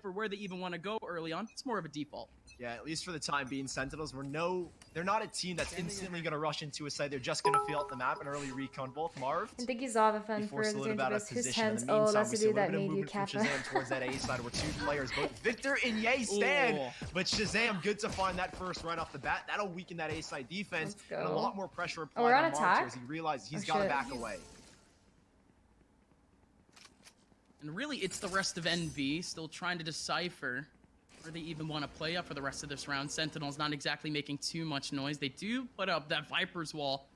for where they even want to go early on. It's more of a default. Yeah, at least for the time being, Sentinels they're not a team that's instantly going to rush into a site. They're just going to fill out the map and early recon both. Marv. And thank you, Zavafen, for the change. Who's TENZ? Oh, that's the dude that made you Kappa. Shahzam towards that A side where two players, both Victor and Ye stand. But Shahzam, good to find that first right off the bat. That'll weaken that A side defense. And a lot more pressure applied we're on Marv attack? as he realizes he's got to back away. And really, it's the rest of Envy still trying to decipher where they even want to play up for the rest of this round. Sentinels not exactly making too much noise. They do put up that Viper's wall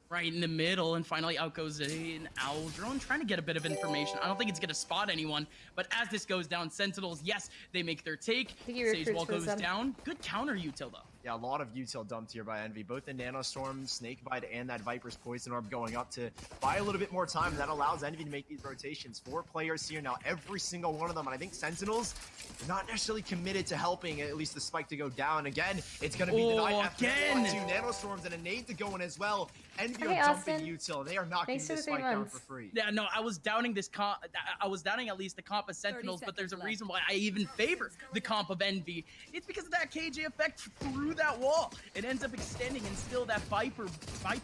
right in the middle, and finally out goes an owl drone trying to get a bit of information. I don't think it's going to spot anyone, but as this goes down, Sentinels, yes, they make their take. Sage wall goes down. Good counter util, though. Yeah, a lot of util dumped here by Envy. Both the Nanostorm, Snakebite, and that Viper's Poison Orb going up to buy a little bit more time. That allows Envy to make these rotations. 4 players here now, every single one of them. And I think Sentinels are not necessarily committed to helping at least the spike to go down. Again, it's going to be denied after 2 Nanostorms and a nade to go in as well. Envy are dumping util. They are knocking this spike down for free. Yeah, no, I was doubting this comp. I was doubting at least the comp of Sentinels, but there's a reason why I even favor the comp of Envy. It's because of that KJ effect through that wall. It ends up extending, and still that Viper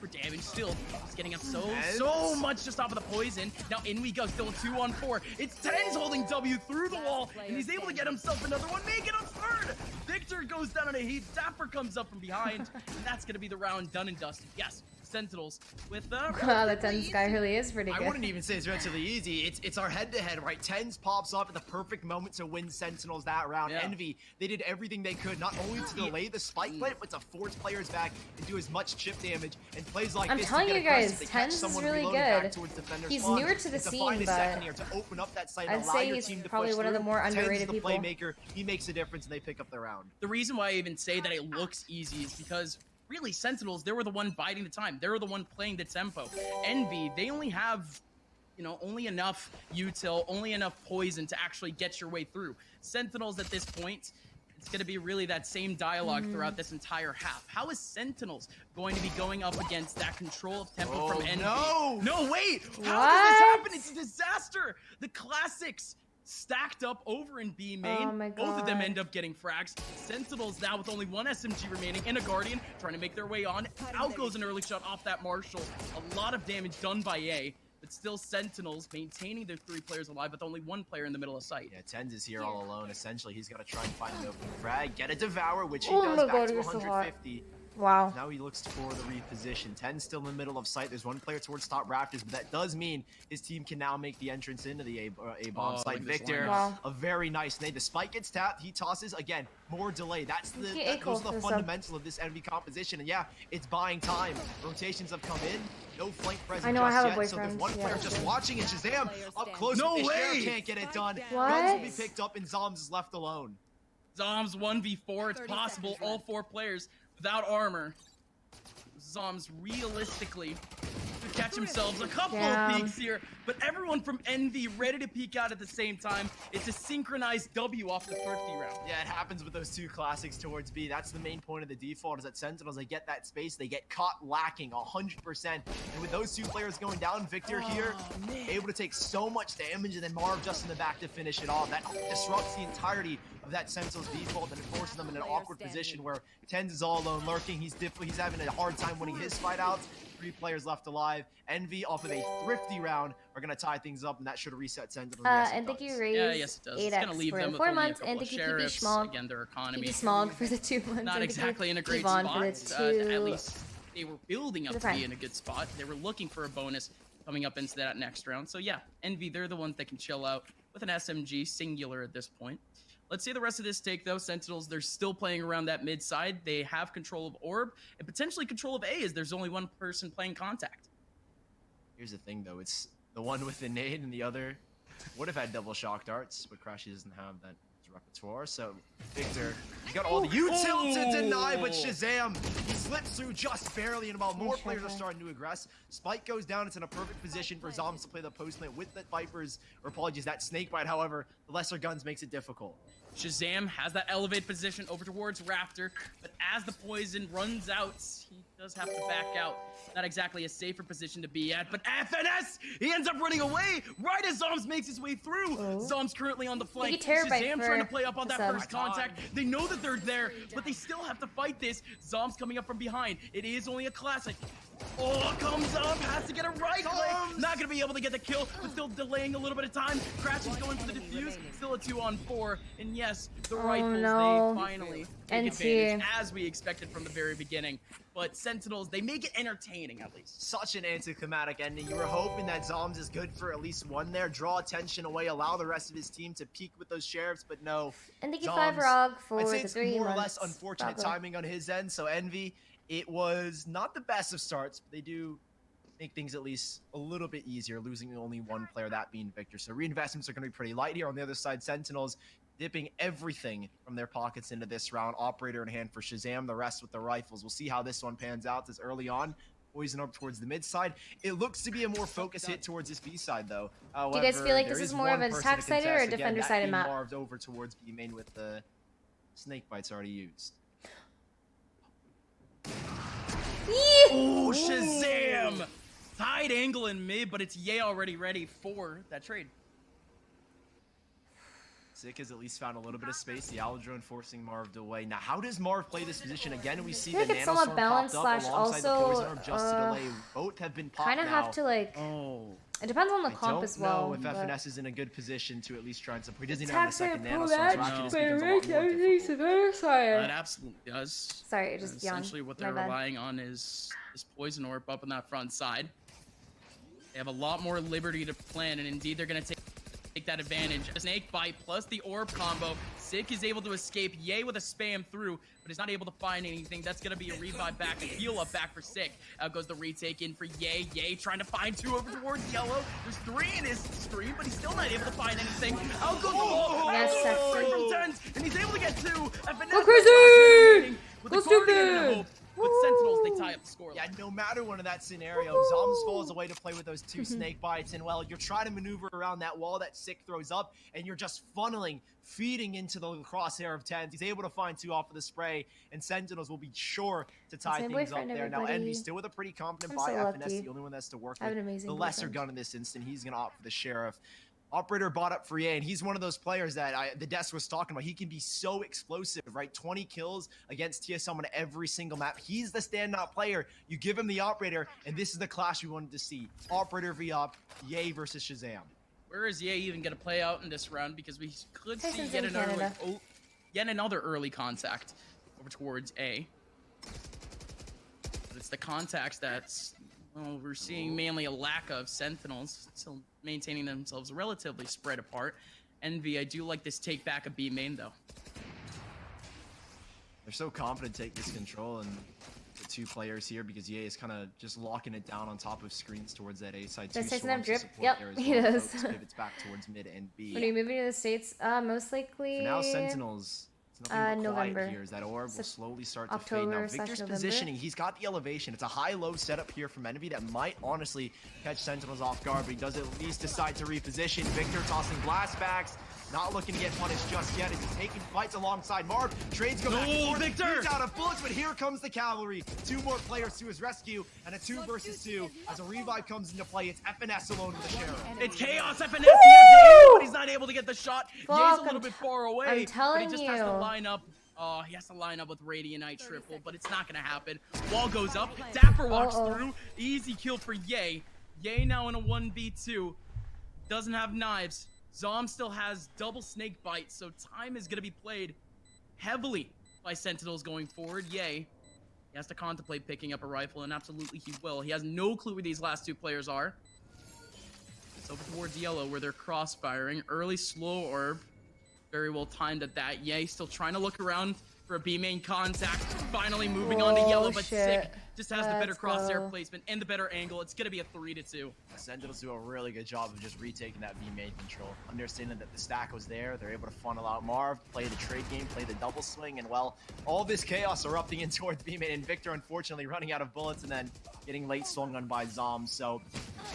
damage still is getting up so much just off of the poison. Now in we go, still 2-on-4. It's TENZ holding W through the wall, and he's able to get himself another one, make it a third. Victor goes down in a heat. dapr comes up from behind, and that's gonna be the round done and dusted. Yes. Sentinels with wow, the TENZ guy really is pretty good. I wouldn't even say it's relatively easy. It's our head-to-head, right? TENZ pops off at the perfect moment to win Sentinels that round. Yeah. Envy, they did everything they could, not only to delay the spike play, but to force players back and do as much chip damage and plays like I'm this. telling you guys, TENZ is really good. He's newer to the scene, but here to open up that site, I'd say he's probably one of the more underrated people. Playmaker, he makes a difference, and they pick up the round. The reason why I even say that it looks easy is because really, Sentinels, they were the one biding the time. They were the one playing the tempo. Envy, they only have, only enough util, only enough poison to actually get your way through. Sentinels at this point, it's going to be really that same dialogue throughout this entire half. How is Sentinels going to be going up against that control of tempo from Envy? No, wait! How does this happen? It's a disaster! The classics stacked up over in B main. Oh my God. Both of them end up getting frags. Sentinels now with only 1 SMG remaining and a Guardian trying to make their way on. Out goes an early shot off that Marshall. A lot of damage done by A, but still Sentinels maintaining their 3 players alive with only 1 player in the middle of sight. Yeah, TENZ is here all alone. Essentially, he's got to try and find an open frag, get a devour, which he does back to 150. Wow. Now he looks for the reposition. 10 still in the middle of sight. There's 1 player towards top rafters, but that does mean his team can now make the entrance into the A-bomb site. Victor, a very nice nade. The spike gets tapped. He tosses. Again, more delay. Those are the fundamental of this enemy composition. And yeah, it's buying time. Rotations have come in. No flank presence. I know, I have a yet, boyfriend. So there's 1 player just watching, and Shahzam up close. No way! Can't get it done. What? Guns will be picked up, and Zombs is left alone. Zombs 1v4. It's possible all 4 players without armor. Zombs realistically could catch themselves a couple of peeks here, but everyone from Envy ready to peek out at the same time. It's a synchronized W off the thrifty round. Yeah, it happens with those 2 classics towards B. That's the main point of the default, is that Sentinels, they get that space, they get caught lacking 100%. And with those 2 players going down, Victor here, able to take so much damage, and then Marv just in the back to finish it off. That disrupts the entirety of that Sentinels default, and it forces them in an awkward position where TENZ is all alone lurking. He's having a hard time winning his fight outs. 3 players left alive. Envy off of a thrifty round are going to tie things up, and that should reset Sentinels. And thank you, Ray. Yeah, yes, it does. It's going to leave them with 4 only months, a couple of sheriffs. Again, their economy. Smog for the 2 months. Not exactly in a great spot. At least they were building up to be in a good spot. They were looking for a bonus coming up into that next round. So yeah, Envy, they're the ones that can chill out with an SMG singular at this point. Let's see the rest of this take, though. Sentinels, they're still playing around that mid side. They have control of Orb and potentially control of A, as there's only 1 person playing contact. Here's the thing, though. It's the one with the nade, and the other would have had double shock darts, but Crashies doesn't have that repertoire. So Victor, he got all the util to deny, but Shahzam, he slips through just barely, and while more players are starting to aggress, Spike goes down. It's in a perfect position for Zombs to play the post lane with the Vipers, or apologies, that Snakebite. However, the lesser guns makes it difficult. Shahzam has that elevate position over towards Raptor, but as the poison runs out, he does have to back out. Not exactly a safer position to be at, but FNS, he ends up running away right as Zombs makes his way through. Zombs currently on the flank. Shahzam trying trying to play up on that first contact. They know that they're there, but they still have to fight this. Zombs coming up from behind. It is only a classic. Oh, comes up, has to get a right click. Not gonna be able to get the kill, but still delaying a little bit of time. Crashies going for the defuse. Still a 2-on-4. And yes, the rifles, they finally take advantage, as we expected from the very beginning. But Sentinels, they make it entertaining at least. Such an anticlimactic ending. You were hoping that Zombs is good for at least one there. Draw attention away, allow the rest of his team to peak with those sheriffs, but no. And thank you, 5 Rog, for I'd say the it's 3 more months. or less unfortunate timing on his end. So Envy, it was not the best of starts, but they do make things at least a little bit easier, losing only one player, that being Victor. So reinvestments are going to be pretty light here. On the other side, Sentinels dipping everything from their pockets into this round. Operator in hand for Shahzam, the rest with the rifles. We'll see how this one pans out, as early on, poison up towards the mid side. It looks to be a more focused hit towards this B side, though. However, do you guys feel like this is more of an attack sided or a defender sided map? Marved over towards B main with the snake bites already used. Oh, Shahzam! Tight angle in mid, but it's Ye already ready for that trade. Sick has at least found a little bit of space. The Owl drone forcing Marv away. Now, how does Marv play this position? Again, we see the it's somewhat nanostorm balanced popped up slash alongside the also, poison orb just to delay. Both have been popped kind of have to like. It depends on the comp as well. I don't know if FNS is in a good position to at least try and support. He doesn't even have a second nanostorm, so actually this becomes a lot more difficult. It absolutely does. Sorry, just essentially what they're relying on is poison orb up on that front side. They have a lot more liberty to plan, and indeed they're going to take that advantage. A snake bite plus the orb combo. Sick is able to escape. Ye with a spam through, but he's not able to find anything. That's going to be a revive back, a heal up back for Sick. Out goes the retake in for Ye. Ye trying to find 2 over towards yellow. There's 3 in his stream, but he's still not able to find anything. Out goes the wall. That's sexy. From TENZ, and he's able to get 2. Go crazy! Go stupid! With Sentinels, they tie up the score. Yeah, no matter what in that scenario, Zombs falls away to play with those 2 snake bites, and well, you're trying to maneuver around that wall that Sick throws up, and you're just funneling, feeding into the crosshair of TENZ. He's able to find 2 off of the spray, and Sentinels will be sure to tie things up there. Now, Envy still with a pretty confident buy. FNS, the only one that's to work with. The lesser gun in this instant, he's going to opt for the Sheriff. Operator bought up for Ye, and he's one of those players that the desk was talking about. He can be so explosive, right? 20 kills against TSM on every single map. He's the standout player. You give him the Operator, and this is the clash we wanted to see. Operator v Op, Ye versus Shahzam. Where is Ye even going to play out in this round? Because we could see yet another early contact over towards A. But it's the contacts that's... Well, we're seeing mainly a lack of Sentinels, still maintaining themselves relatively spread apart. Envy, I do like this take back of B main, though. They're so confident to take this control, and the 2 players here, because Ye is kind of just locking it down on top of screens towards that A side. Does Tyson have drip? Yep, he does. Pivots back towards mid and B. When are you moving to the States? Most likely... For now, Sentinels... It's nothing but quiet November. here, as that orb will slowly start to October fade. Now, Victor's positioning, he's got the elevation. It's a high-low setup here from Envy that might honestly catch Sentinels off guard, but he does at least decide to reposition. Victor tossing blast backs, not looking to get punished just yet as he's taking fights alongside Marv. Trades go back and forth. Victor! He's out of bullets, but here comes the cavalry. 2 more players to his rescue, and a 2 versus 2 as a revive comes into play. It's FNS alone with the Sheriff. It's Chaos FNS. He has the aim, but he's not able to get the shot. Ye's a little bit far away, I'm telling but he just has to line up. Oh, he has to line up with Radiant triple, but it's not going to happen. Wall goes up. Dapr walks through. Easy kill for Ye. Ye now in a 1v2. Doesn't have knives. Zom still has double snake bite, so time is going to be played heavily by Sentinels going forward. Ye, he has to contemplate picking up a rifle, and absolutely he will. He has no clue where these last 2 players are. It's over towards yellow where they're cross-firing. Early slow orb. Very well timed at that. Ye still trying to look around for a B main contact. Finally moving on to yellow, but Sick just has the better crosshair placement and the better angle. It's going to be a 3-2. The Sentinels do a really good job of just retaking that B main control. Understanding that the stack was there, they're able to funnel out Marv, play the trade game, play the double swing, and well, all this chaos erupting in towards B main, and Victor unfortunately running out of bullets and then getting late swung on by Zombs. So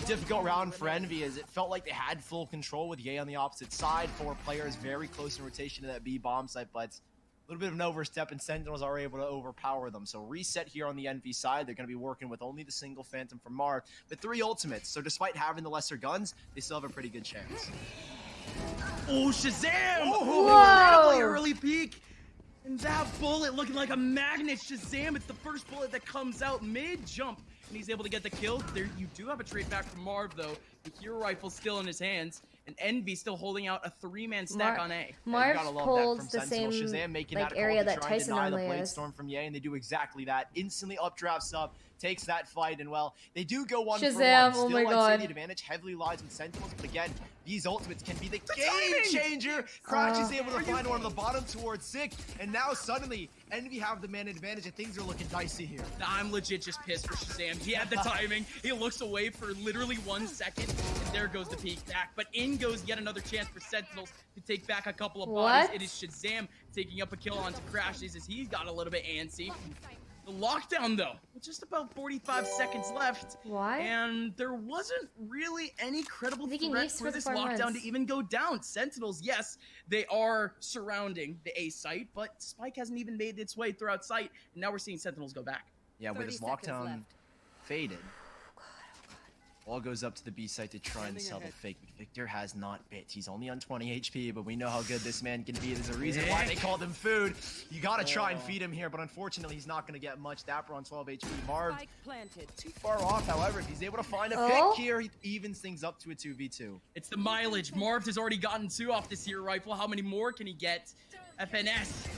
difficult round for Envy, as it felt like they had full control with Ye on the opposite side. 4 players very close in rotation to that B bomb site, but a little bit of an overstep, and Sentinels are able to overpower them. So reset here on the Envy side. They're going to be working with only the single Phantom from Marv, but 3 ultimates. So despite having the lesser guns, they still have a pretty good chance. Oh, Shazam! Whoa. Incredibly early peek. And that bullet looking like a magnet, Shazam. It's the first bullet that comes out mid-jump. And he's able to get the kill. There, you do have a trade back from Marv, though. The hero rifle's still in his hands. And Envy still holding out a 3-man stack on A. Marv gotta love holds that the from same Shazam making like that call area to that try and Tyson deny the normally blade is. storm from Ye, and they do exactly that. Instantly updrafts up, takes that fight, and well, they do go one for Shazam, one. oh Still, my I'd say God. the advantage heavily lies with Sentinels, but again, these ultimates can be the game changer. Crashies able to find one on the bottom towards Sick, and now suddenly Envy have the man advantage, and things are looking dicey here. I'm legit just pissed for Shazam. He had the timing. He looks away for literally 1 second, and there goes the peek back. But in goes yet another chance for Sentinels to take back a couple of bodies. What? It is Shazam taking up a kill onto Crashies as he's got a little bit antsy. The lockdown, though, with just about 45 seconds left. Why? And there wasn't really any credible I think he threat needs for for this 4 lockdown months. to even go down. Sentinels, yes, they are surrounding the A site, but Spike hasn't even made its way throughout sight, and now we're seeing Sentinels go back. Yeah, with his lockdown faded, all goes up to the B site to try and sell the fake. But Victor has not bit. He's only on 20 HP, but we know how good this man can be. There's a reason why they called him food. You gotta try and feed him here, but unfortunately, he's not gonna get much. dapr on 12 HP. Marv too far off. However, if he's able to find a pick here, he evens things up to a 2v2. It's the mileage. Marv has already gotten 2 off this hero rifle. How many more can he get? FNS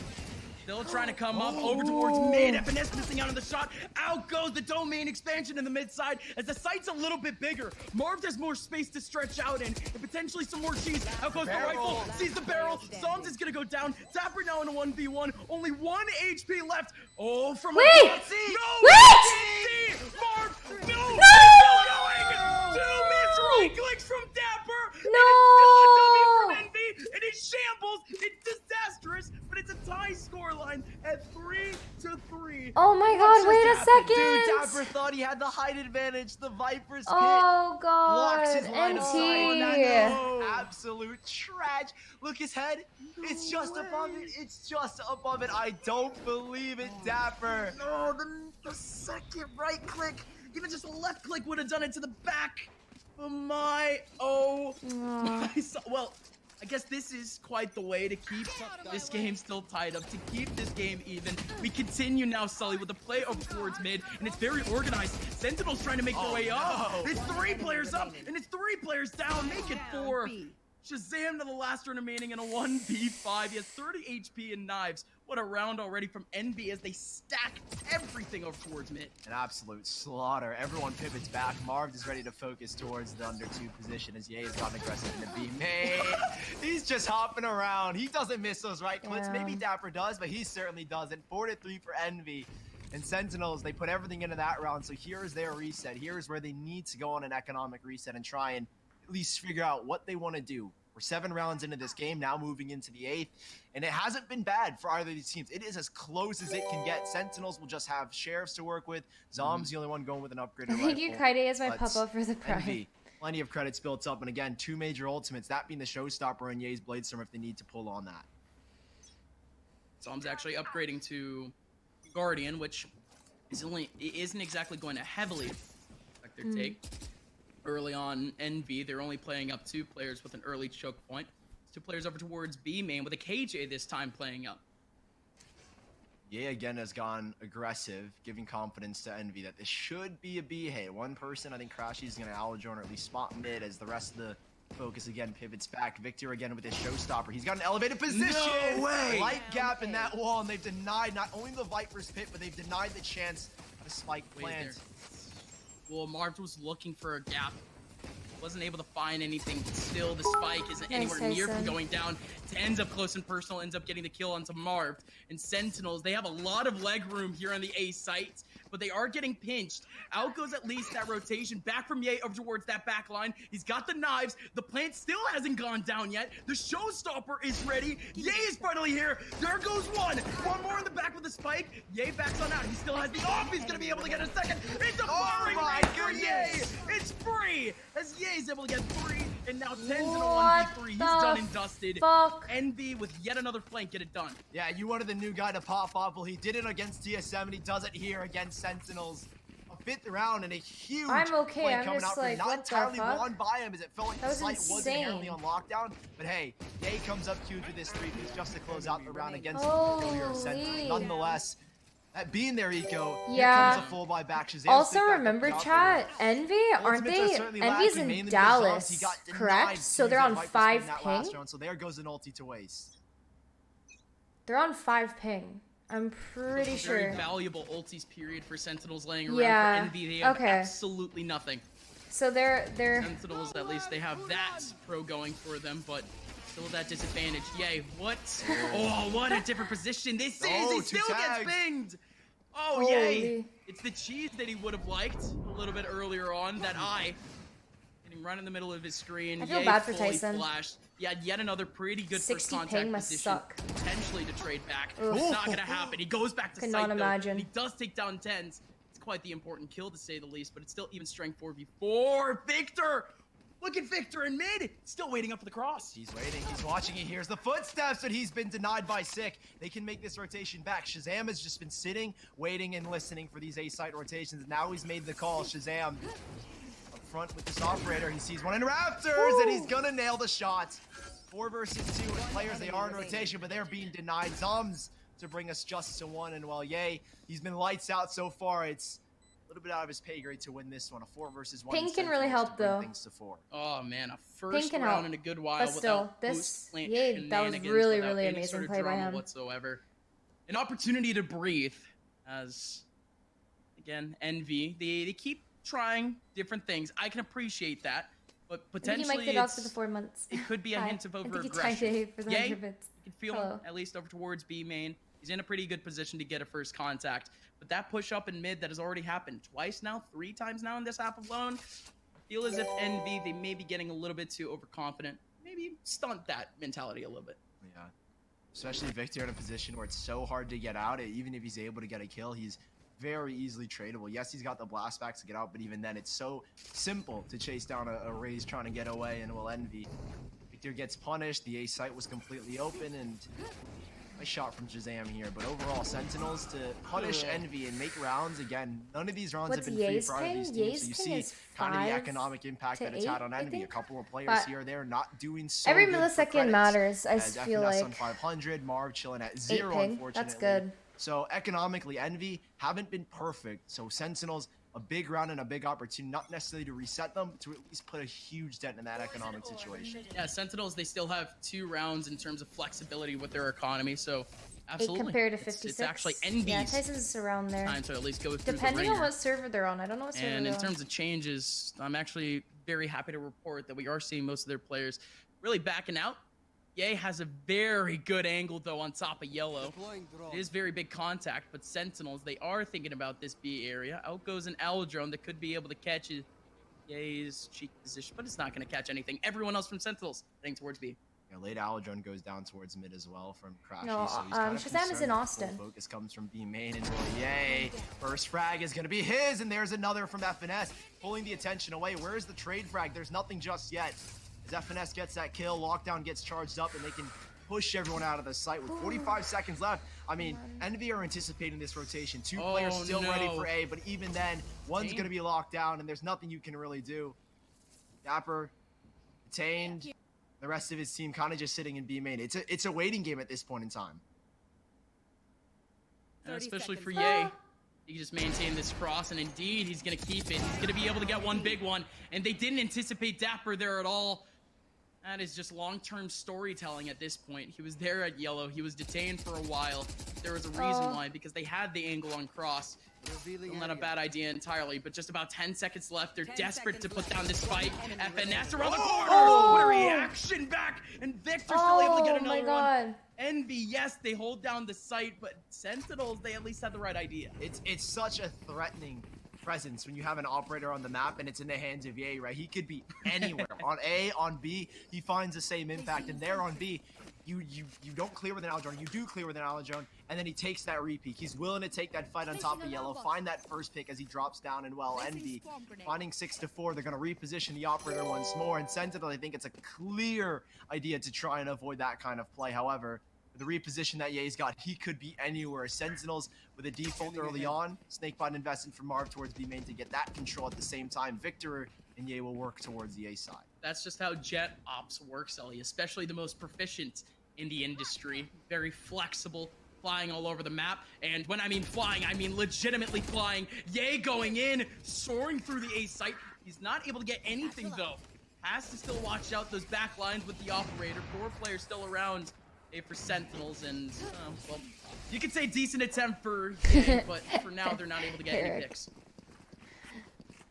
still trying to come up over towards mid. FNS missing out on the shot. Out goes the domain expansion in the mid side as the site's a little bit bigger. Marv has more space to stretch out in and potentially some more cheese. Out goes the rifle. Sees the barrel. Zombs is going to go down. dapr now in a 1v1. Only 1 HP left. Oh, from Wait! No! Wait! Marv! No! No! Still going! 2 missed right clicks from dapr! No! And it is shambles. It's disastrous, but it's a tie score line at 3-3. Oh my God! Wait a Dude, second! dapr thought he had the height advantage. The Viper's Oh blocks God! his line of sight. NT. Absolute trash. Look, his head. It's just above it. It's just above it. I don't believe it, dapr. No, the second right click, even just a left click would have done it to the back. Oh my, well, I guess this is quite the way to keep this game still tied up, to keep this game even. We continue now, Sully, with the play over towards mid, and it's very organized. Sentinels trying to make their way up. It's 3 players up, and it's 3 players down. Make it 4. Shazam to the last one remaining in a 1v5. He has 30 HP and knives. What a round already from NB as they stack everything over towards mid. An absolute slaughter. Everyone pivots back. Marv is ready to focus towards the under 2 position as Ye has gotten aggressive in the B main. He's just hopping around. He doesn't miss those right clicks. Yeah. Maybe dapr does, but he certainly doesn't. 4-3 for Envy. And Sentinels, they put everything into that round. So here is their reset. Here is where they need to go on an economic reset and try and at least figure out what they want to do. We're 7 rounds into this game, now moving into the 8th, and it hasn't been bad for either of these teams. It is as close as it can get. Sentinels will just have sheriffs to work with. Zombs, the only one going with an upgraded rifle. Thank you, Kyedae, as my But pop-up for the prime. Envy, plenty of credits built up, and again, 2 major ultimates, that being the showstopper and Ye's Bladestorm if they need to pull on that. Zombs actually upgrading to Guardian, which isn't exactly going to heavily affect their take. Early on, NV, they're only playing up 2 players with an early choke point. 2 players over towards B main with a KJ this time playing up. Ye again has gone aggressive, giving confidence to Envy that this should be a B hit. One person, I think Crashies is going to Aljourn or at least spot mid as the rest of the focus again pivots back. Victor again with his showstopper. He's got an elevated position. No way! Light gap in that wall, and they've denied not only the Viper's pit, but they've denied the chance of a spike plant. Well, Marv was looking for a gap. Wasn't able to find anything, but still the spike isn't anywhere near from going down. TENZ up close and personal, ends up getting the kill onto Marv. And Sentinels, they have a lot of leg room here on the A site, but they are getting pinched. Out goes at least that rotation. Back from Ye over towards that back line. He's got the knives. The plant still hasn't gone down yet. The showstopper is ready. Ye is finally here. There goes one. One more in the back with the spike. Ye backs on out. He still has the off. He's going to be able to get a second. It's a firing range for Ye. It's free as Ye's able to get 3. And now TENZ in a 1v3. He's done and dusted. Envy with yet another flank. Get it done. Yeah, you wanted the new guy to pop off. Well, he did it against TSM, and he does it here against Sentinels. A 5th round and a huge I'm okay. play I'm coming just out for like, not what entirely the fuck? won by him as it felt like That the was site was insane. inherently on lockdown. But hey, Day comes up huge with this 3-piece just to close out the round against the Hero Sentinels. Holy. Nonetheless, that being there, Eco, here Yeah. comes a full buy back. Shazam's Also, picked back up remember, the chat, operator. Envy, aren't Ultimates are they? certainly Envy's lacking, mainly in because Zombs, he Dallas, got denied correct? So they're to on Viper's 5 in that ping. last round, so there goes an ulti to waste. They're on 5 ping. I'm pretty It's a very sure. valuable ultis period for Sentinels laying around. Yeah, For Envy, they have okay. absolutely nothing. So they're Sentinels, at least they have that pro going for them, but still that disadvantage. Yay, what? Oh, what a different position this is. Oh, He two still tags. gets pinged. Oh, Holy. yay. It's the cheese that he would have liked a little bit earlier on. That eye getting right in the middle of his screen. I feel Yay, bad for fully Tyson. Flashed. Yeah, yet another pretty good 60 first contact ping must position. suck. Potentially to trade back. Oof. It's not gonna happen. He goes back to Could sight not though, imagine. and he does take down TENZ. It's quite the important kill to say the least, but it's still even strength 4v4. Victor! Look at Victor in mid! Still waiting up for the cross. He's waiting, he's watching, he hears the footsteps, and he's been denied by Sick. They can make this rotation back. Shazam has just been sitting, waiting, and listening for these A-site rotations. Now he's made the call. Shazam up front with this operator. He sees one in Raptors, and he's gonna nail the shot. 4 versus 2 with players. They are in rotation, but they're being denied. Zombs to bring us just to 1, and while Yay, he's been lights out so far. It's a little bit out of his pay grade to win this one. A 4 versus 1. Ping can really Sentinels help, to bring though. things to 4. Oh man, a first can round help. in a good while But still, without this- post-plant yeah, that was shenanigans, really, without really any amazing sort of play by drama him. whatsoever. An opportunity to breathe, as again, Envy. They keep trying different things. I can appreciate that, but I think potentially he might get out for the 4 months. it could be a Hi. hint of I think over-aggression. he tied for the Yay, 100 bits. You can feel Hello. him at least over towards B main. He's in a pretty good position to get a first contact. But that push up in mid that has already happened twice now, 3 times now in this half alone. I feel as if Envy, they may be getting a little bit too overconfident. Maybe stunt that mentality a little bit. Yeah. Especially Victor in a position where it's so hard to get out. Even if he's able to get a kill, he's very easily tradable. Yes, he's got the blast backs to get out, but even then, it's so simple to chase down a Raze trying to get away, and will Envy. Victor gets punished. The A site was completely open, and nice shot from Shazam here. But overall, Sentinels to punish Envy and make rounds. Again, none of these rounds What's have been free Ye's for either of ping? these teams. Ye's So you ping see is kind of the 5 economic impact to that it's had 8, on I Envy. A think. couple of players But here, they're not doing so every good for millisecond credits. matters, I As feel FNS like. on 500, Marv chilling at 8 0, ping. unfortunately. That's good. So economically, Envy haven't been perfect. So Sentinels, a big round and a big opportunity, not necessarily to reset them, to at least put a huge dent in that economic situation. Yeah, Sentinels, they still have 2 rounds in terms of flexibility with their economy. So 8 absolutely. compared to It's- 56. It's actually Envy's Yeah, Tyson's around there. time to at least go through Depending the on ringer. what server they're on. I don't know what server And they're in terms of changes, I'm actually very happy to report that we are seeing most of their players really backing out. Yay has a very good angle, though, on top of Yellow. It is very big contact, but Sentinels, they are thinking about this B area. Out goes an Aldrone that could be able to catch it. Yay's cheek position, but it's not going to catch anything. Everyone else from Sentinels heading towards B. Yeah, late Alodrone goes down towards mid as well from Crashies. No, so he's kind of Shazam is concerned in that the Austin. full focus comes from B main, and well, Yay. First frag is going to be his, and there's another from FNS, pulling the attention away. Where's the trade frag? There's nothing just yet. As FNS gets that kill, Lockdown gets charged up, and they can push everyone out of the site with 45 seconds left. I mean, Envy are anticipating this rotation. 2 players still ready for A, but even then, one's going to be locked down, and there's nothing you can really do. dapr, detained. The rest of his team kind of just sitting in B main. It's a waiting game at this point in time. And especially for Yay. He can just maintain this cross, and indeed, he's going to keep it. He's going to be able to get one big one, and they didn't anticipate dapr there at all. That is just long-term storytelling at this point. He was there at Yellow. He was detained for a while. There was a reason why, because they had the angle on cross. Not a bad idea entirely, but just about 10 seconds left. They're desperate to put down this fight. FNS around the corner. What a reaction back, and Victor still able to get another my God. one. Envy, yes, they hold down the site, but Sentinels, they at least had the right idea. It's such a threatening presence when you have an operator on the map and it's in the hands of Yay, right? He could be anywhere. On A, on B, he finds the same impact, and there on B, you don't clear with an Alodrone, you do clear with an Alodrone, and then he takes that repeat. He's willing to take that fight on top of Yellow, find that first pick as he drops down, and well, Envy finding 6-4, they're gonna reposition the operator once more, and Sentinel, I think it's a clear idea to try and avoid that kind of play. However, The reposition that Ye's got, he could be anywhere. Sentinels with a default early on. Snakebite investing from Marv towards B main to get that control at the same time. Victor and Ye will work towards the A side. That's just how Jet Ops works, Ellie, especially the most proficient in the industry. Very flexible, flying all over the map. And when I mean flying, I mean legitimately flying. Ye going in, soaring through the A site. He's not able to get anything, though. Has to still watch out those back lines with the operator. 4 players still around for Sentinels, and well, you could say decent attempt for Ye, but for now they're not able to get any picks.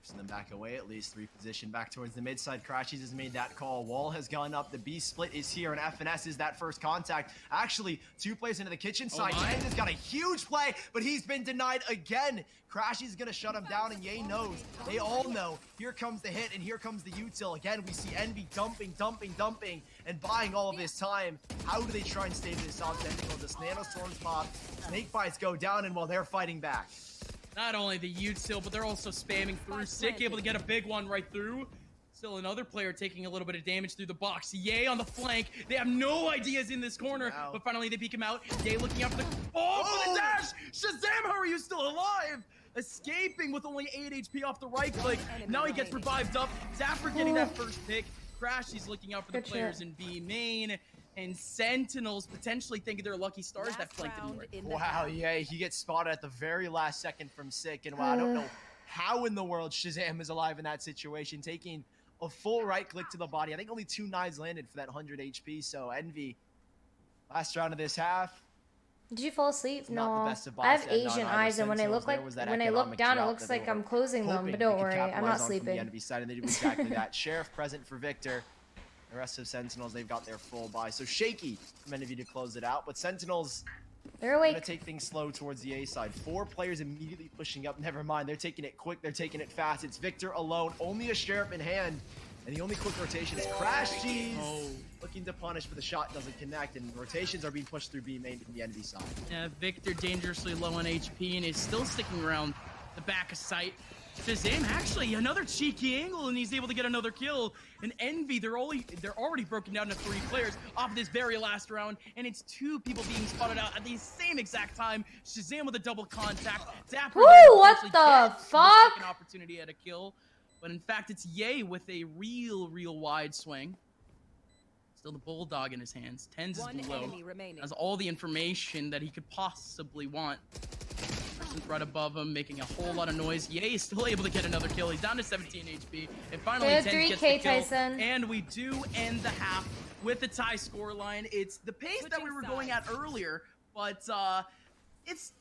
Send them back away, at least reposition back towards the mid side. Crashies has made that call. Wall has gone up. The B split is here, and FNS is that first contact. Actually, 2 plays into the kitchen side. TENZ has got a huge play, but he's been denied again. Crashies is gonna shut him down, and Ye knows. They all know. Here comes the hit, and here comes the util. Again, we see Envy dumping, and buying all of this time. How do they try and stay this off? The nanostorms pop, snake bites go down, and while they're fighting back. Not only the util, but they're also spamming through. Sick able to get a big one right through. Still another player taking a little bit of damage through the box. Ye on the flank. They have no ideas in this corner, but finally they peek him out. Ye looking up for the... Oh, for the dash! Shazam, how are you still alive? Escaping with only 8 HP off the right click. Now he gets revived up. dapr getting that first pick. Crashies looking out for the players in B main. And Sentinels potentially thinking they're lucky stars that flanked anywhere. Wow, yeah, he gets spotted at the very last second from Sick. And wow, I don't know how in the world Shazam is alive in that situation, taking a full right click to the body. I think only 2 knives landed for that 100 HP. So Envy, last round of this half. Did you fall asleep? No. I have Asian eyes, and when I look down, it looks like I'm closing them. But don't worry, I'm not sleeping. The Envy side, and they do exactly that. Sheriff present for Victor. The rest of Sentinels, they've got their full buy. So shaky from Envy to close it out. But Sentinels, they're awake. Gonna take things slow towards the A side. 4 players immediately pushing up. Never mind, they're taking it quick. They're taking it fast. It's Victor alone. Only a Sheriff in hand. And the only quick rotation is crashies. Looking to punish, but the shot doesn't connect. And rotations are being pushed through B main from the Envy side. Yeah, Victor dangerously low on HP and is still sticking around the back of sight. Shazam, actually, another cheeky angle, and he's able to get another kill. And Envy, they're already broken down to 3 players off this very last round, and it's 2 people being spotted out at the same exact time. Shazam with a double contact. dapr, what the fuck? An opportunity at a kill, but in fact, it's Ye with a real wide swing. Still the bulldog in his hands. TENZ is below. Has all the information that he could possibly want. Right above him, making a whole lot of noise. Ye is still able to get another kill. He's down to 17 HP. And finally, TENZ gets the kill. Tyson. And we do end the half with the tie score line. It's the pace that we were going at earlier, but it's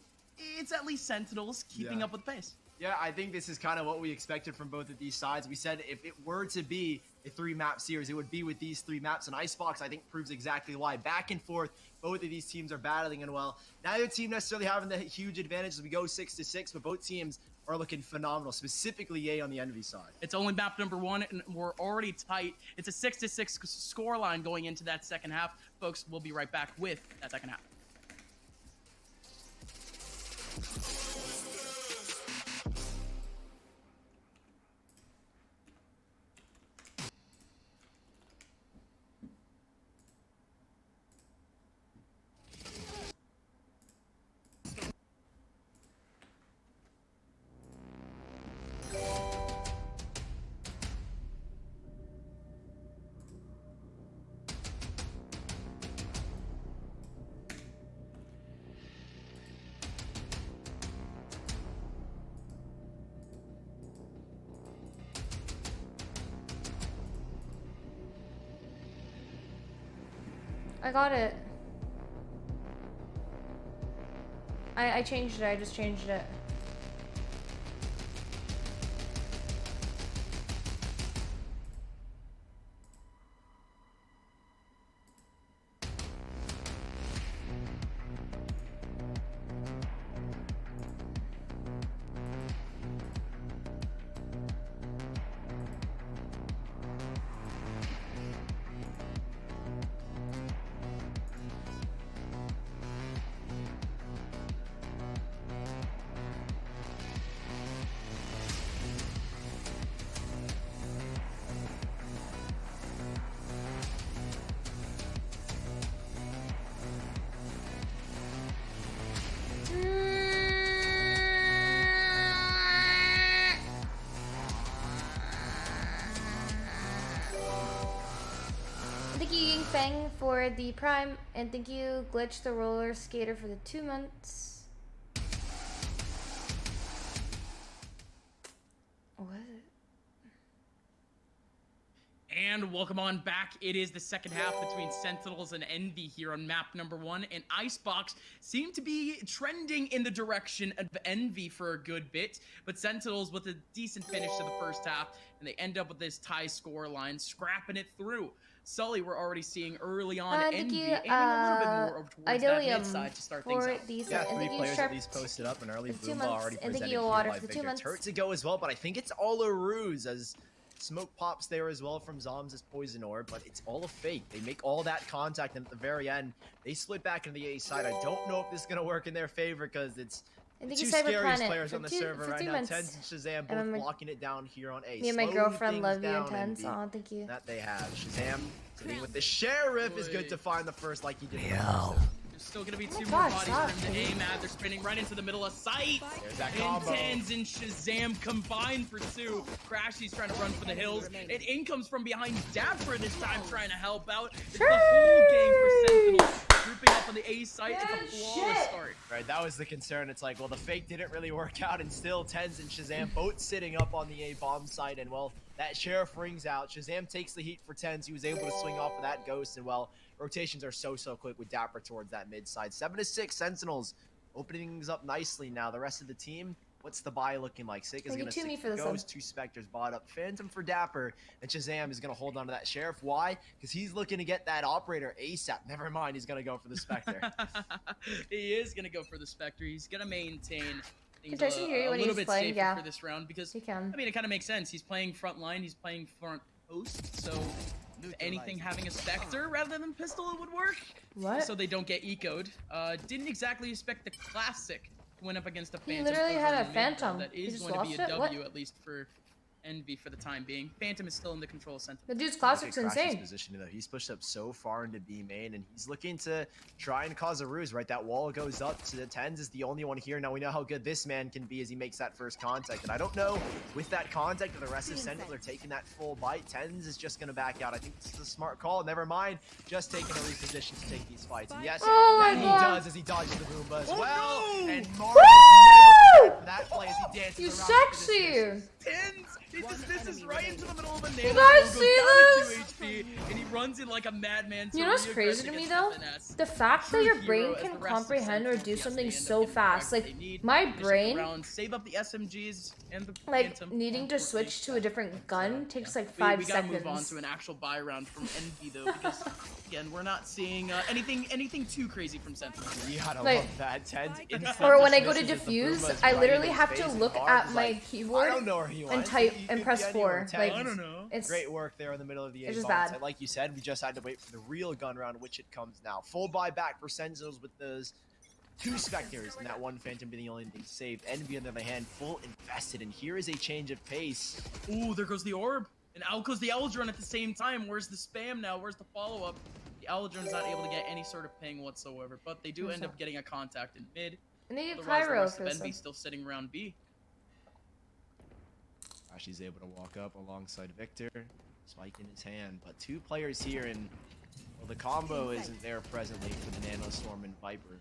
at least Sentinels keeping up with the pace. Yeah, I think this is kind of what we expected from both of these sides. We said if it were to be a 3-map series, it would be with these 3 maps. And Icebox, I think, proves exactly why. Back and forth, both of these teams are battling, and well, neither team necessarily having the huge advantage as we go 6-6, but both teams are looking phenomenal, specifically Ye on the Envy side. It's only map number 1, and we're already tight. It's a 6-6 scoreline going into that second half. Folks, we'll be right back with that second half. I got it. I changed it. I just changed it. for the Prime, and thank you, Glitch the Roller Skater, for the 2 months. What? And welcome on back. It is the second half between Sentinels and Envy here on map number 1. And Icebox seem to be trending in the direction of Envy for a good bit. But Sentinels with a decent finish to the first half. And they end up with this tie score line, scrapping it through. Sully, we're already seeing early on Envy aiming a little bit more over towards that mid side to start things out. Yeah, 3 players at least posted up, and early Boomba already presented here by Victor. Turret to go as well, but I think it's all a ruse as smoke pops there as well from Zombs' poison orb, but it's all a fake. They make all that contact, and at the very end, they split back into the A side. I don't know if this is going to work in their favor because it's the 2 scariest players on the server right now. TENZ and Shahzam both blocking it down here on A. Me and my girlfriend love you and TENZ. Oh, thank you. That they have. Shahzam sitting with the Sheriff is good to find the first like he did. There's still going to be 2 more bodies for him to aim at. They're spinning right into the middle of sight. There's that combo. And TENZ and Shahzam combined for 2. Crashies trying to run for the hills. And in comes from behind dapr this time trying to help out. It's the whole game for Sentinels. Grouping up on the A site. It's a flawless start. Right, that was the concern. It's like, well, the fake didn't really work out, and still TENZ and Shahzam both sitting up on the A bomb site, and well, that Sheriff rings out. Shahzam takes the heat for TENZ. He was able to swing off of that ghost, and well, rotations are so quick with dapr towards that mid side. 7-6 Sentinels opening things up nicely now. The rest of the team, what's the buy looking like? Sick is going to stick ghost, 2 Spectres bought up, Phantom for dapr, and Shahzam is going to hold on to that Sheriff. Why? Because he's looking to get that operator ASAP. Never mind, he's going to go for the Spectre. He is going to go for the Spectre. He's going to maintain things a little bit playing, safer for this round because, I mean, it kind of makes sense. He's playing front line, he's playing front post, so if anything, having a Spectre rather than pistol would work. What? So they don't get ecoed. Didn't exactly expect the classic to win up against a Phantom. He literally had a Phantom. That is going to be a W, at least for Envy for the time being. Phantom is still in the control center. The dude's classic's insane. Positioning, though. He's pushed up so far into B main, and he's looking to try and cause a ruse, right? That wall goes up to the TENZ is the only one here. Now we know how good this man can be as he makes that first contact. And I don't know, with that contact, if the rest of Sentinels are taking that full bite, TENZ is just going to back out. I think this is a smart call. Never mind, just taking a reposition to take these fights. And yes, that he does as he dodges the Roomba as well. And Mars is never prepared for that play as he dances You around. sexy! TENZ! He just misses right into the middle of a nail. You guys see goes down this? to 2 HP, and he runs in like a madman. You know what's crazy to me though? The fact that your brain can comprehend or do something so fast. Like, my brain, save up the SMGs and the like, Phantom. needing to switch to a different gun takes like 5 seconds. We gotta move on to an actual buy round from Envy though, because again, we're not seeing anything too crazy from Sentinels. You gotta like, love that. TENZ or when I go to defuse, I literally have to look at my keyboard and type and press 4. Like, I don't know. It's great work there in the middle of the A. It's just bad. Like you said, we just had to wait for the real gun round, which it comes now. Full buyback for Sentinels with those 2 Spectres and that 1 Phantom being the only thing saved. Envy on the other hand, full invested, and here is a change of pace. Ooh, there goes the orb. And out goes the Eldron at the same time. Where's the spam now? Where's the follow-up? The Eldron's not able to get any sort of ping whatsoever, but they do end up getting a contact in mid. And they need pyro for this Envy still sitting around B. She's able to walk up alongside Victor, spike in his hand, but 2 players here, and well, the combo isn't there presently for the Nano Storm and Viper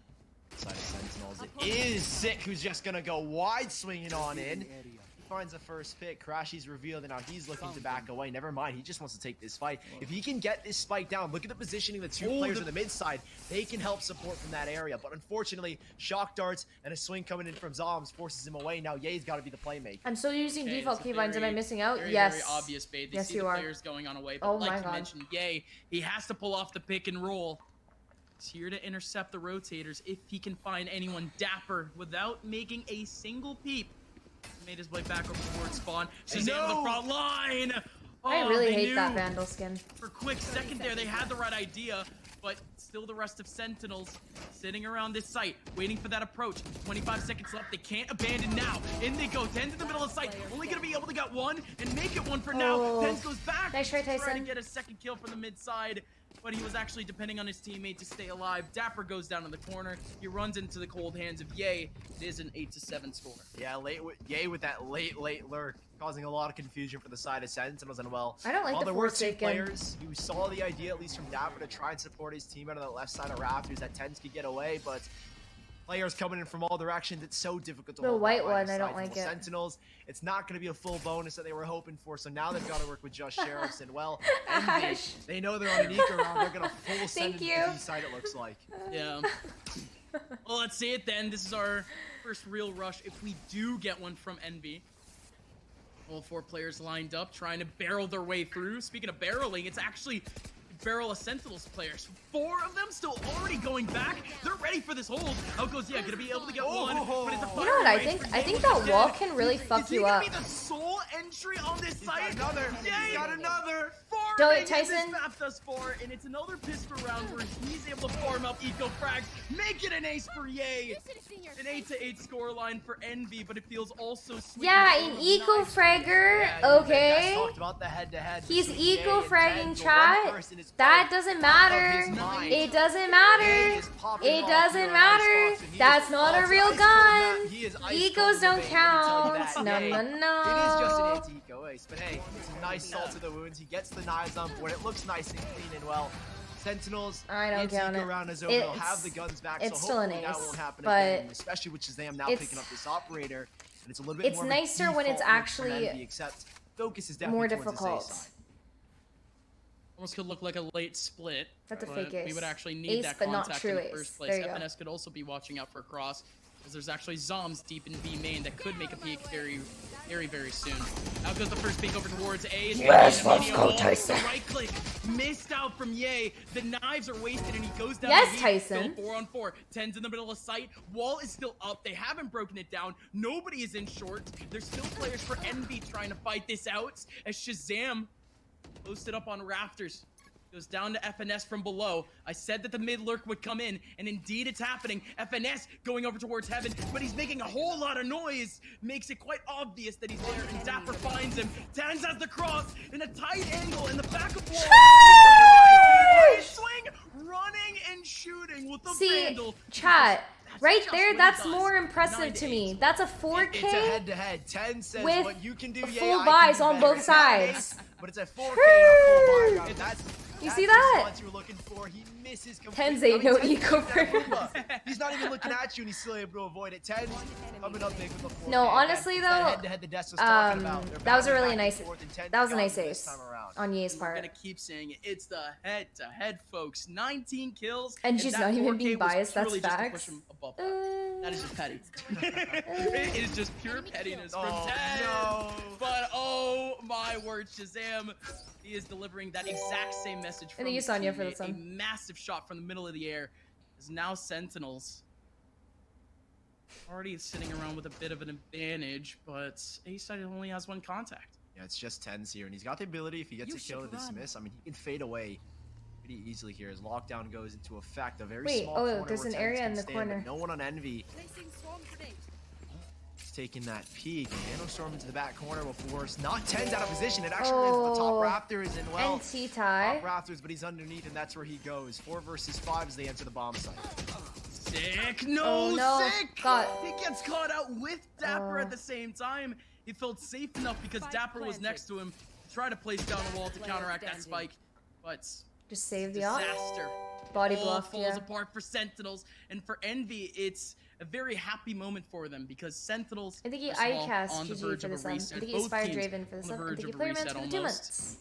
side of Sentinels. It is Sick who's just gonna go wide swinging on in. He finds the first pick. Crashies revealed, and now he's looking to back away. Never mind, he just wants to take this fight. If he can get this spike down, look at the positioning of the 2 players on the mid side. They can help support from that area, but unfortunately, shock darts and a swing coming in from Zombs forces him away. Now Ye's got to be the playmaker. I'm still using default keybinds. Am I missing out? Very, yes. Very obvious bait. They yes, see you the are. players going on away, but like you mentioned, Ye, he has to pull off the pick and roll. He's here to intercept the rotators if he can find anyone dapr without making a single peep. He made his way back over towards spawn. Shahzam on the front line. Oh, I really hate that Vandal skin. For a quick second there, they had the right idea, but still the rest of Sentinels sitting around this site, waiting for that approach. 25 seconds left. They can't abandon now. In they go. TENZ in the middle of the site. Only going to be able to get 1 and make it 1 for now. TENZ goes back. Nice try, Tyson. Trying to get a second kill from the mid side. but he was actually depending on his teammate to stay alive. dapr goes down in the corner. He runs into the cold hands of Kyedae. It is an 8-7 score. Yeah, Kyedae with that late lurk, causing a lot of confusion for the side of Sentinels, and well, I don't like while the there were two Forsaken. players, you saw the idea, at least from dapr, to try and support his team out of the left side of Rafters, that TENZ could get away, but players coming in from all directions, it's so difficult to The hold white that line one, of I don't sight. like For it. Sentinels, it's not going to be a full bonus that they were hoping for, so now they've got to work with just sheriffs, and well, Ash. they know they're on an eco round, they're going to full send Thank it you. to the B side, it looks like. Yeah. Well, let's see it then. This is our first real rush. If we do get one from Envy. All 4 players lined up, trying to barrel their way through. Speaking of barreling, it's actually barrel of Sentinels players. 4 of them still already going back. They're ready for this hold. Out goes, yeah, gonna be able to get one. But it's a You know what I think? I think that wall can really fuck you up. Is he gonna be the sole entry on this site? Got another. Yay! Got another. Do it, Farming in Tyson. This map thus far, and it's another Pisper round where he's able to farm up eco frags, make it an ace for Kyedae. An 8-8 scoreline for Envy, but it feels also sweet. Yeah, an eco fragger. Okay. Talked about the head-to-head. He's between Kyedae eco and fragging, TENZ. chat. One person is That playing doesn't out matter. of his mind. It doesn't Kyedae matter. is popping It off doesn't here on matter. Icebox, and he That's is not a also real ice cold gun. in that. He is ice Ecos cold in don't the vein, let me tell you count. that. No, Yay. no, no. It is just an anti-eco ace, but hey, it's a nice salt to the wounds. He gets the knives on board. It looks nice and clean and well. Sentinels, I don't count anti-eco it. round is over. They'll have the guns back, It's so still an hopefully that ace, won't happen but again, especially with shahzam now it's- picking up this operator. And it's a little bit It's more of a nicer when it's default look from actually Envy, except focus is definitely more towards his difficult. A side. Almost could look like a late split. That's a but fake ace. We would actually need Ace, that but not contact true in the ace. first place. There you go. FNS could also be watching out for a cross, because there's actually zombs deep in B main that could make a peek very, very soon. Out goes the first peek over towards A. It's Yes, gonna be let's an go, immediate wall. Tyson. The right click missed out from Kyedae. The knives are wasted, and he goes down. Yes, the heat. Tyson. Still 4-on-4. TENZ in the middle of sight. Wall is still up. They haven't broken it down. Nobody is in short. There's still players for Envy trying to fight this out, as shahzam posted up on rafters. Goes down to FNS from below. I said that the mid lurk would come in, and indeed it's happening. FNS going over towards heaven, but he's making a whole lot of noise. Makes it quite obvious that he's there, and dapr finds him. TENZ has the cross in a tight angle in the back of wall. Swing, running and shooting with the See, vandal. chat. Right just there, what he that's does. more impressive to me. That's a 4K. It's a head-to-head. TENZ says with what you can do, full yeah, I can buys do on better. both It's not an sides. ace, but it's a 4K and a full buy round. You see that's that? the response you were looking for. He misses completely. TENZ ain't no TENZ eco didn't even for have Roomba. He's not even looking at you, and he's still able to avoid it. TENZ coming up big with the 4K. No, honestly, It's that though, head-to-head the Des was talking about. They're that was a battling really back and nice. forth, and TENZ That was a got nice it this ace time around. on Ye's We're part. gonna keep saying it. It's the head-to-head, folks. 19 kills. And she's that not even 4K being was biased, that's purely just to push facts. him above that. That is just petty. It is just pure pettiness from Oh, TENZ. no. But oh my word, shahzam, he is delivering that exact same message from I think you his saw Anya for teammate. this one. A massive shot from the middle of the air. Is now Sentinels already sitting around with a bit of an advantage, but A-side only has one contact. Yeah, it's just TENZ here, and he's got the ability, if he gets a kill to dismiss, I mean, he can fade away pretty easily here as lockdown goes into effect. A very Wait, small oh, corner there's where an TENZ area can in the stand, corner. but no one on Envy. He's taking that peek. Nanostorm into the back corner before it's not TENZ out of position. It actually is the top Oh. rafters, and well, NT tie. top rafters, but he's underneath, and that's where he goes. 4 versus 5 as they enter the bomb site. Sick, no, Oh, no. sick. God. He gets caught out with dapr Oh. at the same time. He felt safe enough because dapr was next to him to try to place down a wall to counteract that spike, but Just save the op. disaster. Body All bluff, falls yeah. apart for Sentinels, and for Envy, it's a very happy moment for them because Sentinels. I think he first of all, eye-cast on the GG verge for of a this one. I reset. think he Both inspired teams Draven for on this the one. I verge think he of a player man reset for the 2 almost. months.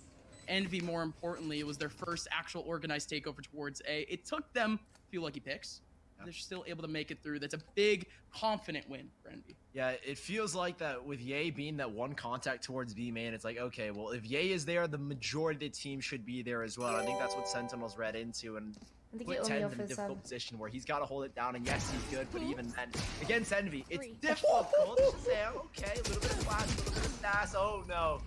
Envy, more importantly, it was their first actual organized takeover towards A. It took them a few lucky picks. They're still able to make it through. That's a big, confident win for Envy. Yeah, it feels like that with Kyedae being that one contact towards B main, it's like, okay, well, if Kyedae is there, the majority of the team should be there as well. I think that's what Sentinels read into, and I think he put owe me TENZ off in a his difficult sub. position where he's got to hold it down, and yes, he's good, but even then, against Envy, it's difficult. shahzam, okay, a little bit of flash, a little bit of sass, oh no.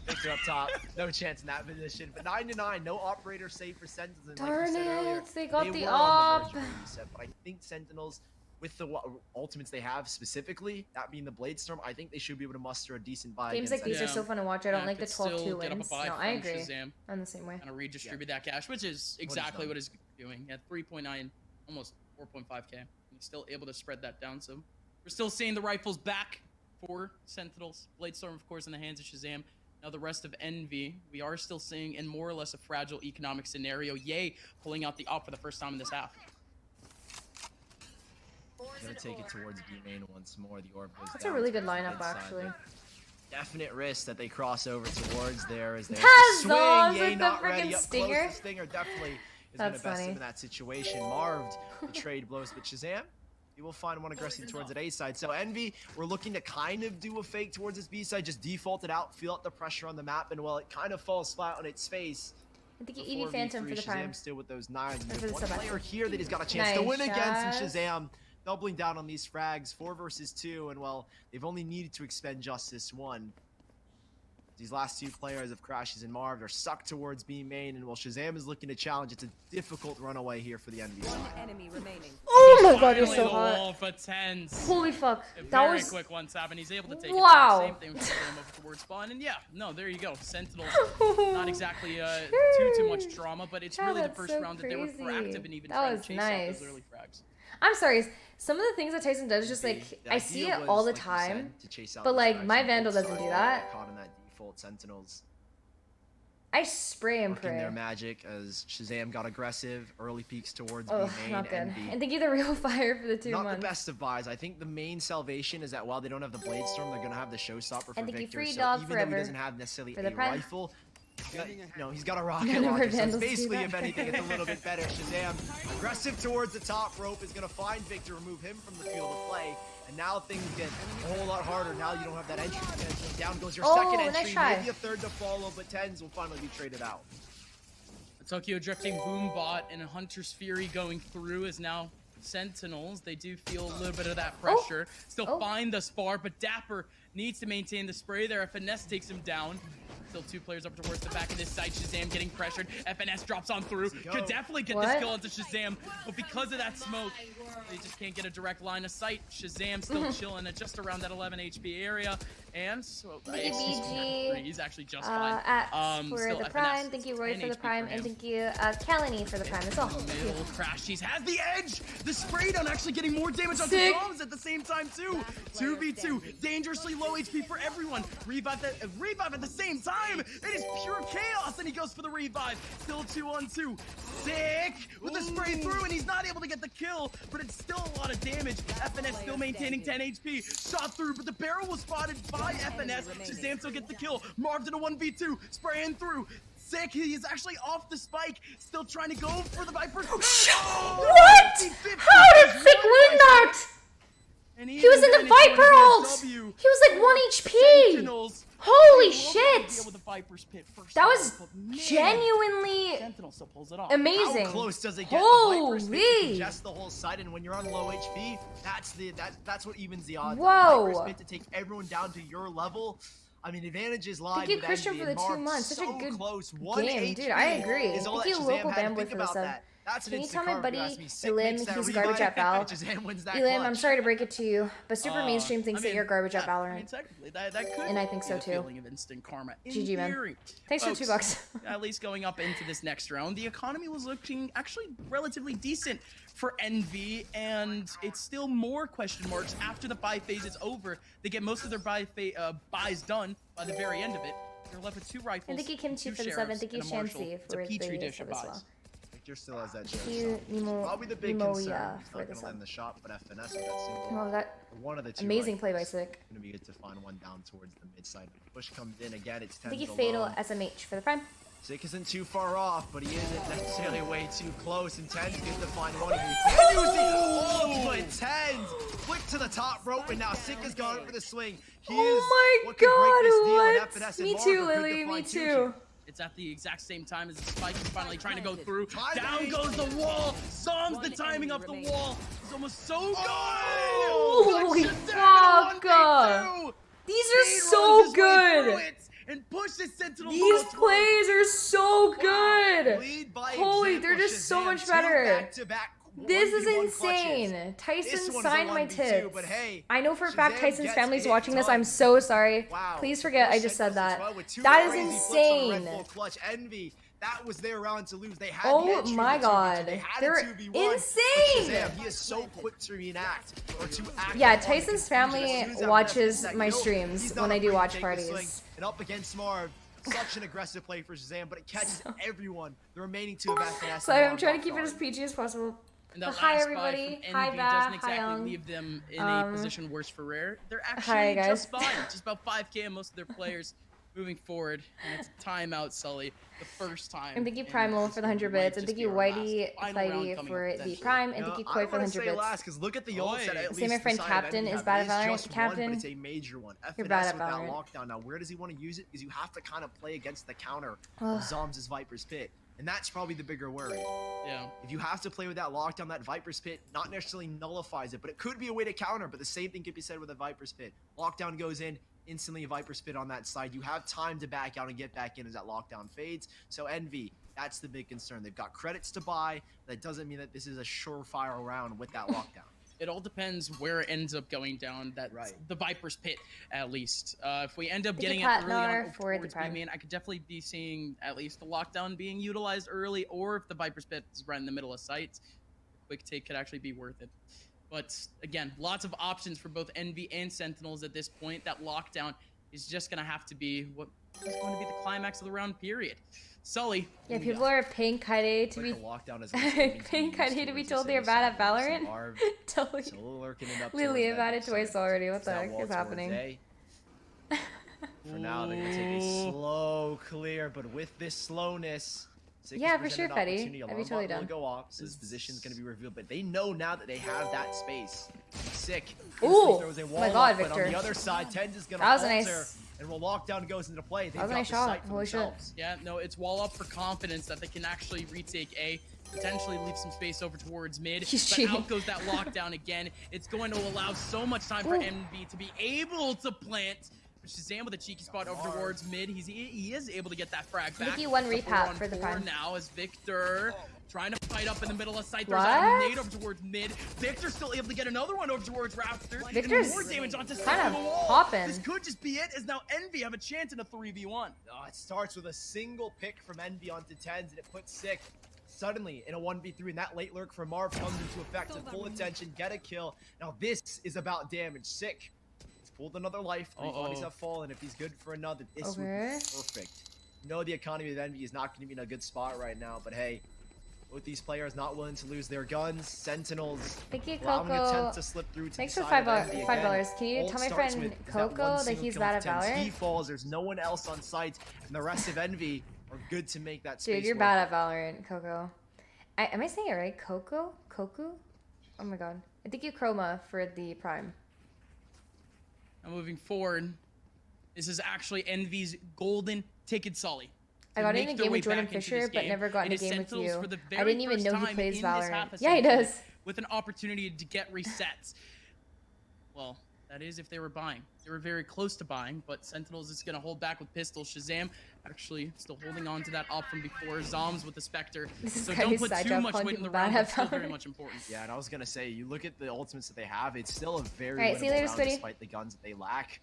Victor up top, no chance in that position, but 9-9, no operator safe for Sentinels, and like you Darn said earlier, it, they got the were on op. verge of a reset, but I think Sentinels with the ultimates they have specifically, that being the Blade Storm, I think they should be able to muster a decent buy. Games like these are so fun to watch. I don't like the 12-2 wins. No, I agree. Shahzam. I'm the same way. Kind of redistribute that cash, which is exactly what he's doing at 3.9, almost 4.5k. He's still able to spread that down. So we're still seeing the rifles back for Sentinels. Blade Storm, of course, in the hands of Shahzam. Now the rest of Envy, we are still seeing in more or less a fragile economic scenario. Yay, pulling out the op for the first time in this half. Gonna take it towards B main once more. The orb goes That's a really good lineup, actually. Definite risk that they cross over towards there as they swing. Yay, Like not the ready. freaking Up stinger. close. The stinger definitely is gonna best him in that situation. Marved the trade blows, but Shahzam, he will find one aggressing towards that A side. So Envy, we're looking to kind of do a fake towards this B side, just default it out, feel out the pressure on the map, and while it kind of falls flat on its face. I think you EV Phantom for the prime. Still with those 9s. For There's the one player here that he's got a chance to win against, and Shahzam doubling down on these frags, 4 versus 2, and well, they've only needed to expend justice 1. These last 2 players of Crashies and Marv are sucked towards B main, and while Shahzam is looking to challenge, it's a difficult runaway here for the Envy side. Enemy remaining. Oh my god, you're so hot. Wall for TENZ. Holy fuck. That was quick one tap, and he's able to take it. Same thing with Shahzam over towards spawn, and yeah, no, there you go. Sentinels, not exactly too much drama, but it's really the first round that they were proactive and even trying to chase out those early frags. I'm sorry. Some of the things that Tyson does, just like I see it all the time, but like my Vandal doesn't do that. Caught in that default Sentinels. I spray and pray. Their magic as Shahzam got aggressive, early peaks towards B main. Not good. And thank you the real fire for the 2 months. Not the best of buys. I think the main salvation is that while they don't have the Blade Storm, they're gonna have the Showstopper for Victor. So even though he doesn't have necessarily a rifle, he's got a rocket launcher, so it's basically, if anything, it's a little bit better. Shahzam, aggressive towards the top rope, is going to find Victor, remove him from the field of play, and now things get a whole lot harder. Now you don't have that entry. Down goes your second entry, maybe a third to follow, but TENZ will finally be traded out. The Tokyo drifting boom bot and a Hunter's Fury going through is now Sentinels. They do feel a little bit of that pressure. Still find the spar, but dapr needs to maintain the spray there. FNS takes him down. Still 2 players up towards the back of this side. Shahzam getting pressured. FNS drops on through. Could definitely get this kill onto Shahzam, but because of that smoke, they just can't get a direct line of sight. Shahzam still chilling at just around that 11 HP area. And so he's actually just fine. For the prime, thank you Roy for the prime, and thank you Kalani for the prime as well. Middle crashies has the edge. The spray down actually getting more damage on the bombs at the same time too. 2v2, dangerously low HP for everyone. Revive at the same time. It is pure chaos, and he goes for the revive. Still 2-on-2. Sick with the spray through, and he's not able to get the kill, but it's still a lot of damage. FNS still maintaining 10 HP. Shot through, but the barrel was spotted by FNS. Shahzam still gets the kill. Marv did a 1v2, spraying through. Sick, he is actually off the spike, still trying to go for the Viper. What? How did Sick win that? He was in the Viper ult! He was like 1 HP! Sentinels. Holy shit! That was genuinely amazing. How close does it get? Holy! The Viper's pit to congest the whole side, and when you're on low HP, that's what evens the odds. Whoa! The Viper's pit to take everyone down to your level. I mean, advantages lie. Thank you, Christian, for the 2 months. Such a good game, dude. I agree. Thank you, local bamboo, for the sub. Can you tell my buddy Elim he's garbage at Val? Elim, I'm sorry to break it to you, but super mainstream thinks that you're garbage at Valorant. And I think so too. GG, man. Thanks for $2. At least going up into this next round, the economy was looking actually relatively decent for Envy, and it's still more question marks after the buy phase is over. They get most of their buys done by the very end of it. They're left with 2 rifles. And thank you, Kimchi, for the 7. Thank you, Shansi, for the sub as well. Still has that Thank you, probably the big concern. For not gonna land the shot, but FNS with that single. One of the 2 amazing play by Sick. Gonna be good to find one down towards the mid side. But push comes in again. It's 10. Thank you, Fatal SMH for the prime. Sick isn't too far off, but he isn't necessarily way too close. And TENZ gets to find one of these. But TENZ flick to the top rope, and now Sick has gone for the swing. Oh my god, what? Me too, Lily. Me too. It's at the exact same time as the spike is finally trying to go through. Down goes the wall. Zombs the timing of the wall. It's almost so good. Holy fuck. These are so good. And push the Sentinel. These plays are so good. Holy, they're just so much better. Back-to-back This is insane. Tyson signed my tits. But hey, I know for a fact Shazam Tyson's gets family's it watching this. done. I'm so sorry. Wow. Please forget I just said that. With That is crazy flips on the Red insane. Bull clutch. Envy. That was their round to lose. They had the Oh edge my in the 2v2. god. They had They're a 2v1, but insane. Shazam, he is so quick to reenact or to act. Yeah, upon the Tyson's confusion family as soon as that watches ref hits that my yoke, streams he's not when I do afraid to watch take the swing. parties. And up against Marv, such an aggressive play for Shazam, but it catches everyone. The remaining two of SNS. So I'm trying to keep it as PG as possible. And that Hi, last everybody. buy from Hi, Envy Ba. doesn't Hi, exactly Young. leave them in a position worse for rare. They're Hi, actually guys. just fine. Just about 5k on most of their players moving forward. And it's a timeout, Sully. The first time. And thank you in Primal this for the 100 might bits. And just thank you be our last Whitey final round Fighty coming for up the potentially. Prime. And thank you Koi for the 100 bits. Last, because look at the ults that at See, my least friend the side Captain Envy is have. bad It at is Valorant. just one, Captain, but it's a major one. you're bad FNS at with that Valorant. lockdown. Now, where does he want to use it? Because you have to kind of play against the counter Ugh. of Zombs' Viper's Pit. And that's probably the bigger worry. Yeah. If you have to play with that lockdown, that Viper's Pit not necessarily nullifies it, but it could be a way to counter. But the same thing could be said with a Viper's Pit. Lockdown goes in, instantly a Viper's Pit on that side. You have time to back out and get back in as that lockdown fades. So Envy, that's the big concern. They've got credits to buy. That doesn't mean that this is a surefire round with that lockdown. It all depends where it ends up going down. That's Right. the Viper's Pit, at least. If we end up Thank getting you, it early Patnar, on for the towards Prime. B-main, I could definitely be seeing at least the lockdown being utilized early, or if the Viper's Pit is right in the middle of sight, quick take could actually be worth it. But again, lots of options for both Envy and Sentinels at this point. That lockdown is just going to have to be what is going to be the climax of the round period. Sully. Yeah, people are paying Kyedae to be paying Kyedae to be told they're bad at Valorant. Totally. Lily, I've added twice already. What the heck is happening? For now, they're going to take a slow clear, but with this slowness, yeah, for sure, Fetty. I'd be totally done. Go off, so his position's going to be revealed, but they know now that they have that space. Sick. Ooh, oh my god, Victor. But on the other side, TENZ is going to that was alter, nice. And when lockdown goes into play, they've that was a got nice the shot. sight for Holy shit. themselves. Yeah, no, it's wall up for confidence that they can actually retake A, potentially leave some space over towards mid. He's but cheating. out goes that lockdown again. It's going to allow so much time for Envy to be able to plant. Shazam with a cheeky spot over towards mid. He is able to get that frag back. Thank you, one repap for the Prime. Now as Victor trying to fight up in the middle of sight. What? There's a nade over towards mid. Victor's still able to get another one over towards Raptor. Victor's more damage onto kind of the wall. hopping. This could just be it, as now Envy have a chance in a 3v1. Oh, it starts with a single pick from Envy onto TENZ, and it puts Sick suddenly in a 1v3, and that late lurk from Marv comes into effect to full attention, get a kill. Now this is about damage. Sick. Pulled another life. 3 bodies have fallen. If he's good for another, this would be perfect. You know the economy of Envy is not going to be in a good spot right now, but hey, with these players not willing to lose their guns, Sentinels, thank you, allowing a Coco. $10 to slip through to Thanks the for side of Envy $5. Can you again. tell my Ult friend starts with Coco that single he's kill bad to at TENZ. Valorant? He falls. There's no one else on site, and the rest of Envy are good to make that space. Dude, you're bad at Valorant, Coco. Am I saying it right? Coco? Koku? Oh my god. I think you Chroma for the Prime. Now moving forward, this is actually Envy's golden ticket, Sully. I got in a game with Jordan Fisher, but never got in a game with you. I didn't even know he plays Valorant. Yeah, he does. With an opportunity to get resets. Well, that is if they were buying. They were very close to buying, but Sentinels is going to hold back with pistols. Shazam actually still holding on to that op from before. Zombs with the Spectre. This so is don't put too much weight in the round. It's still very much important. Yeah, and I was going to say, you look at the ultimates that they have, it's still a very winnable see you later, round Squiddy. Despite the guns that they lack.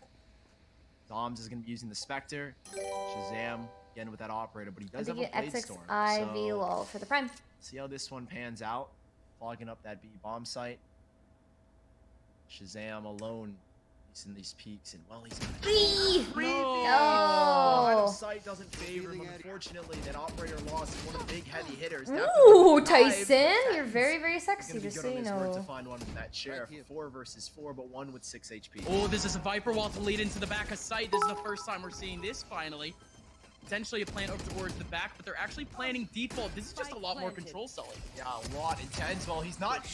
Zombs is going to be using the Spectre. Shazam, again with that operator, but he does have a Blade Storm. XXIV lol for the Prime. See how this one pans out. Clogging up that B bomb site. Shazam alone. He's in these peaks, and well, he's line of sight doesn't favor him. Unfortunately, that operator lost one of the big heavy hitters. Ooh, Tyson, you're very, very sexy, just so you know. To find one with that sheriff, 4 versus 4, but 1 with 6 HP. Oh, this is a Viper wall to lead into the back of sight. This is the first time we're seeing this finally. Potentially a plant over towards the back, but they're actually planning default. This is just a lot more control, Sully. Yeah, a lot intense. Well, he's not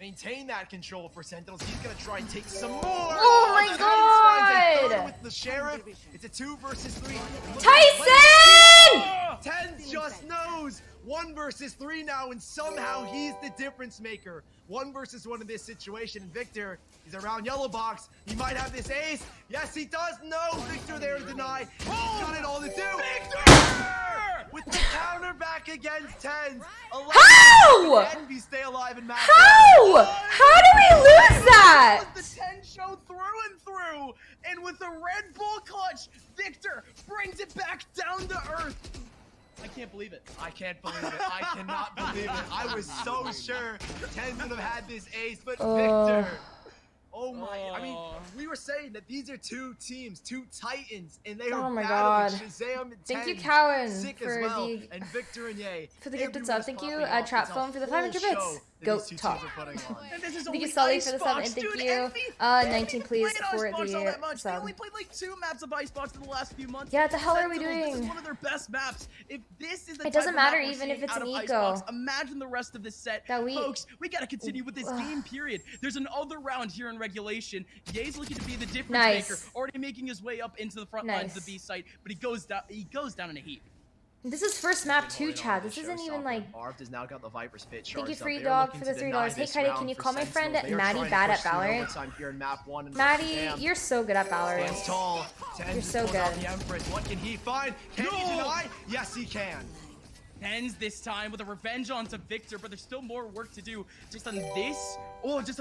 maintain that control for Sentinels. He's gonna try and take some more. Oh my god! With the sheriff, it's a 2 versus 3. Tyson! TENZ just knows 1 versus 3 now, and somehow he's the difference maker. 1 versus 1 in this situation. And Victor, he's around yellow box. He might have this ace. Yes, he does. No, Victor there to deny. He's got it all to do. Victor! with the counter back against TENZ. How? Envy stay alive in match. How? How do we lose that? The TENZ show through and through, and with a Red Bull clutch, Victor brings it back down to earth. I can't believe it. I can't believe it. I cannot believe it. I was so sure TENZ would have had this ace, but Victor. Oh my! I mean, we were saying that these are two teams, two titans, and they are battling Shazam and TENZ. Thank you, Cowan, Sick for as well. the And Victor and Ye for the gifted sub. Thank you, Trap Phone, for the 500 bits. Goat talk. Thank you, Sully, for the sub, and thank you, 19, please, for the sub. They only played like 2 maps of Icebox in the last few months. Yeah, what the hell are we This is doing? one of their best maps. If this is the It doesn't type of matter map we're even if seeing it's out an of eco. Icebox, imagine the rest of this set. Folks, we gotta continue with this game period. There's another round here in regulation. Ye's looking to be the difference maker, already making his way up into the front lines of the B site, but he goes down in a heap. This is first map too, Chad. This isn't even like. Arv has now got the Viper's pit. Thank you, Free Dog, for the $3. Hey, Kyedae, can you call my friend Maddie bad at Valorant? Maddie, you're so good at Valorant. You're so good. What can he find? Can he deny? Yes, he can. TENZ this time with a revenge onto Victor, but there's still more work to do. Just on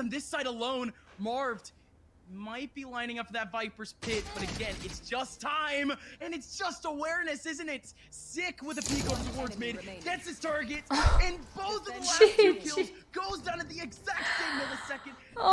this side alone, Marved might be lining up for that Viper's pit, but again, it's just time, and it's just awareness, isn't it? Sick with a peek over towards mid, gets his target, and both of the last 2 kills goes down at the exact same millisecond.